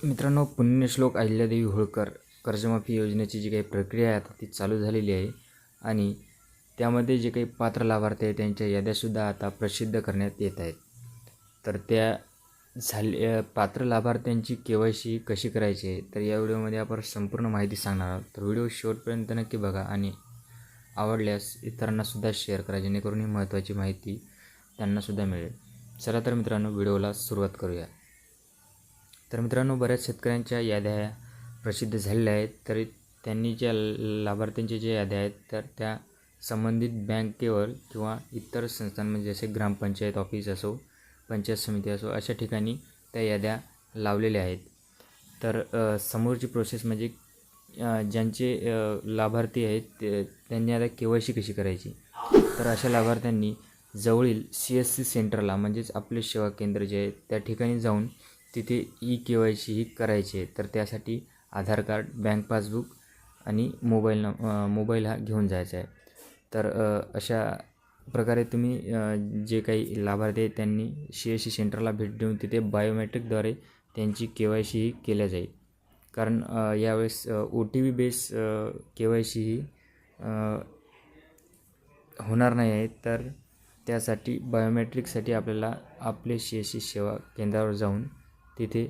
मित्रांनो, पुण्यश्लोक अहिल्यादेवी होळकर कर्जमाफी योजनेची जी काही प्रक्रिया आहे आता ती चालू झालेली आहे आणि त्यामध्ये जे काही पात्र लाभार्थी आहेत त्यांच्या याद्यासुद्धा आता प्रसिद्ध करण्यात येत आहेत. तर त्या पात्र लाभार्थ्यांची KYC कशी करायची आहे तर या व्हिडिओमध्ये आपण संपूर्ण माहिती सांगणार आहोत. तर व्हिडिओ शेवटपर्यंत नक्की बघा आणि आवडल्यास इतरांनासुद्धा शेअर करा, जेणेकरून ही महत्त्वाची माहिती त्यांनासुद्धा मिळेल. चला तर मित्रांनो, व्हिडिओला सुरुवात करूया. तर मित्रांनो, बऱ्याच शेतकऱ्यांच्या याद्या प्रसिद्ध झालेल्या आहेत. तरी त्यांनी ज्या लाभार्थ्यांच्या ज्या याद्या आहेत तर त्या संबंधित बँकेवर किंवा इतर संस्थांमध्ये जसे ग्रामपंचायत ऑफिस असो, पंचायत समिती असो, अशा ठिकाणी त्या याद्या लावलेल्या आहेत. तर समोरची प्रोसेस म्हणजे ज्यांचे लाभार्थी आहेत त्यांनी आता KYC कशी करायची. तर अशा लाभार्थ्यांनी जवळील CSC सेंटरला म्हणजेच आपले सेवा केंद्र जे आहे त्या ठिकाणी जाऊन तिथे KYC ही करायची आहे. तर त्यासाठी आधार कार्ड, बँक पासबुक आणि मोबाईल हा घेऊन जायचा आहे. तर अशा प्रकारे तुम्ही जे काही लाभार्थी आहेत त्यांनी CSC सेंटरला भेट देऊन तिथे बायोमेट्रिकद्वारे त्यांची KYC ही केल्या जाईल. कारण यावेळेस OTP बेस KYC ही होणार नाही आहे. तर त्यासाठी बायोमेट्रिकसाठी आपल्याला आपले CSC सेवा केंद्रावर जाऊन तिथे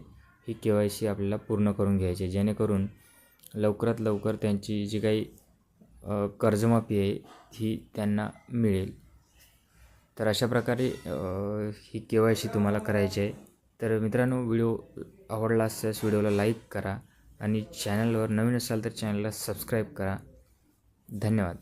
ही KYC आपल्याला पूर्ण करून घ्यायची आहे, जेणेकरून लवकरात लवकर त्यांची जी काही कर्जमाफी आहे ही त्यांना मिळेल. तर अशा प्रकारे ही KYC तुम्हाला करायची आहे. तर मित्रांनो, व्हिडिओ आवडला असल्यास व्हिडिओला लाईक करा आणि चॅनलवर नवीन असाल तर चॅनलला सबस्क्राईब करा. धन्यवाद.